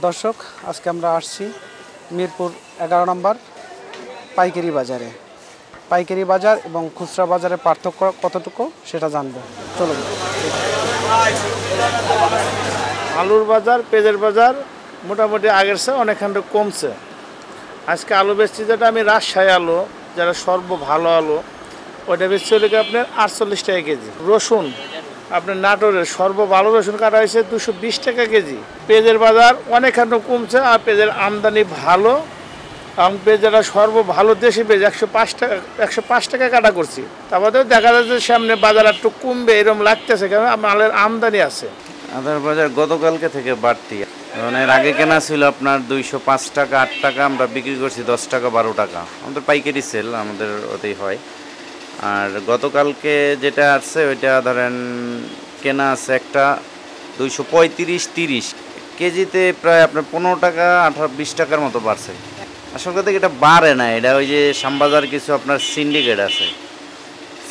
দর্শক, আজকে আমরা আসছি মিরপুর 11 নম্বর পাইকারি বাজারে। পাইকারি বাজার এবং খুচরা বাজারের পার্থক্য কতটুকু সেটা জানবো, চলুন। আলুর বাজার, পেঁয়াজের বাজার মোটামুটি আগের চেয়ে অনেকখানি কমছে। আজকে আলু বেচছি, যেটা আমি রাজশাহী আলু, যেটা সর্ব ভালো আলু, ওইটা বেচছি হলে আপনার 48 টাকা কেজি। রসুন আপনার নাটোরের সর্ব ভালো রসুন কাটা হয়েছে 220 টাকা কেজি। পেঁয়াজের বাজার অনেকখানি কমছে, আর পেঁয়াজের আমদানি ভালো, এবং পেঁয়াজেরা সর্ব ভালো দেশি পেঁয়াজ 105 টাকা কাটা করছি। তারপরেও দেখা যাচ্ছে সামনে বাজার একটু কমবে এরকম লাগতেছে, কারণ মালের আমদানি আছে। আদার বাজার গতকালকে থেকে বাড়তি, মানে এর আগে কেনা ছিল আপনার 205 টাকা 8 টাকা, আমরা বিক্রি করছি 10 টাকা 12 টাকা। আমাদের পাইকারি সেল আমাদের ওতেই হয়। আর গতকালকে যেটা আসছে ওইটা ধরেন কেনা আছে একটা 235-30 কেজিতে, প্রায় আপনার 15 টাকা 18-20 টাকার মতো বাড়ছে। আসল কথা এটা বাড়ে না, এটা ওই যে শ্যামবাজার কিছু আপনার সিন্ডিকেট আছে,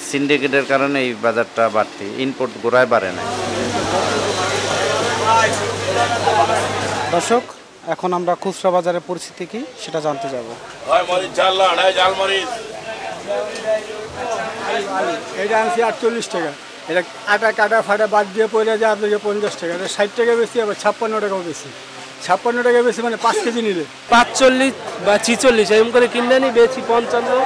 সিন্ডিকেটের কারণে এই বাজারটা বাড়তি, ইনপুট গোড়ায় বাড়ে না। দর্শক, এখন আমরা খুচরা বাজারের পরিস্থিতি কি সেটা জানতে যাব। এটা আনছি 48 টাকা, এটা আটা কাটা ফাটা বাদ দিয়ে পড়ে যায় আপনাকে 50 টাকা, এটা 60 টাকা বেশি, আবার 56 টাকাও বেশি। 56 টাকা বেশি মানে 5 কেজি নিলে 45 বা 46 এরকম করে কিনলে নি বেশি 55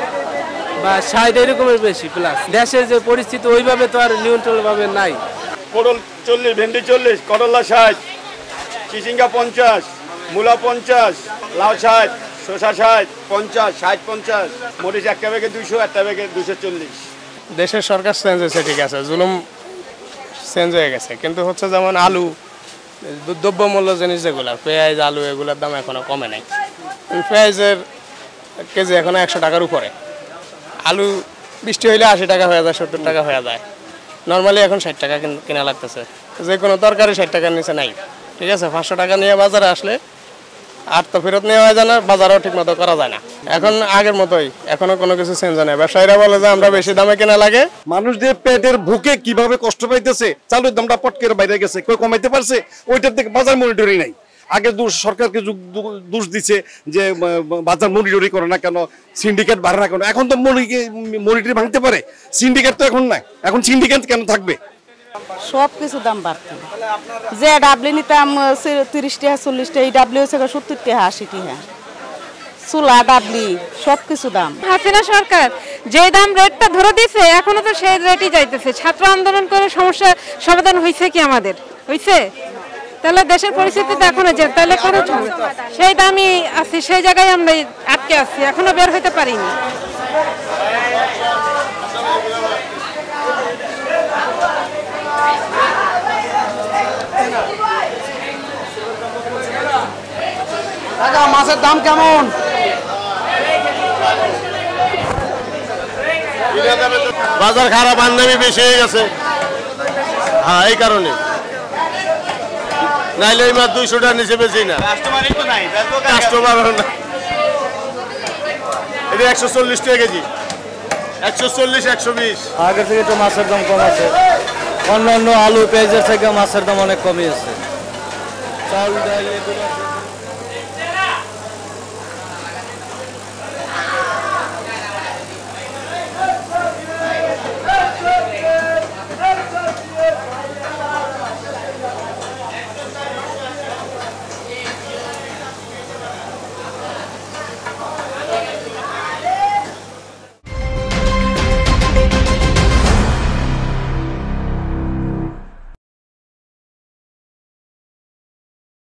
বা 60 এরকমের বেশি প্লাস। দেশের যে পরিস্থিতি ওইভাবে তো আর নিয়ন্ত্রণভাবে নাই। পটল 40, ভেন্ডি 40, করলা 60, চিচিঙ্গা 50, মূলা 50, লাউ 60, শসা 60, 50, 60, 50, মরিচ একটা ব্যাগে 200, একটা ব্যাগে 240। দেশের সরকার চেঞ্জ হয়েছে, ঠিক আছে, জুলুম চেঞ্জ হয়ে গেছে, কিন্তু হচ্ছে যেমন আলু, দ্রব্যমূল্য জিনিস যেগুলো, পেঁয়াজ আলু এগুলোর দাম এখনও কমে নাই। পেঁয়াজের কেজি এখনও 100 টাকার উপরে। আলু বৃষ্টি হইলে 80 টাকা হয়ে যায়, 70 টাকা হয়ে যায়। নর্মালি এখন 60 টাকা কেনা লাগতেছে। যে কোনো তরকারি 60 টাকার নিচে নাই, ঠিক আছে। 500 টাকা নিয়ে বাজারে আসলে আর তো ফেরত নেওয়া যায় না, বাজারও ঠিক মতো করা যায় না। এখন আগের মতোই, এখনো কোনো কিছু চেঞ্জ হয় না। ব্যবসায়ীরা বলে যে আমরা বেশি দামে কেনা লাগে। মানুষদের পেটের ভুকে কিভাবে কষ্ট পাইতেছে, চালুর দামটা পটকের বাইরে গেছে, কেউ কমাইতে পারছে, ওইটার থেকে বাজার মনিটরিং নাই। আগে সরকারকে দোষ দিচ্ছে যে বাজার মনিটরিং করে না কেন, সিন্ডিকেট বাড়ে না কেন। এখন তো মনিটরিং ভাঙতে পারে, সিন্ডিকেট তো এখন নাই। এখন সিন্ডিকেট কেন থাকবে? সব কিছু দাম বাড়ছে। যে ডাবলি নিতাম 30 টাকা 40 টাকা, এই ডাবলি হচ্ছে 70 টাকা 80 টাকা। চুলা ডাবলি সব কিছু দাম। হাসিনা সরকার যে দাম রেটটা ধরে দিয়েছে, এখনো তো সেই রেটই যাইতেছে। ছাত্র আন্দোলন করে সমস্যা সমাধান হয়েছে কি আমাদের? হয়েছে? তাহলে দেশের পরিস্থিতি তো এখনো যে, তাহলে কোনো সেই দামই আছে, সেই জায়গায় আমরা আটকে আছি, এখনো বের হইতে পারিনি। মাছের দাম কেমন? বাজার খারাপ, আমদানি বেশি হয়ে গেছে। হ্যাঁ, এই কারণে। নাইলে এই মাছ 200 টাকার নিচে বেশি না, কাস্টমার না। এটা 140 টাকা কেজি, 140, 120। আগের থেকে তো মাছের দাম কম আছে, অন্যান্য আলু পেঁয়াজের থেকে মাছের দাম অনেক কমই আছে। চাল ডাল এগুলো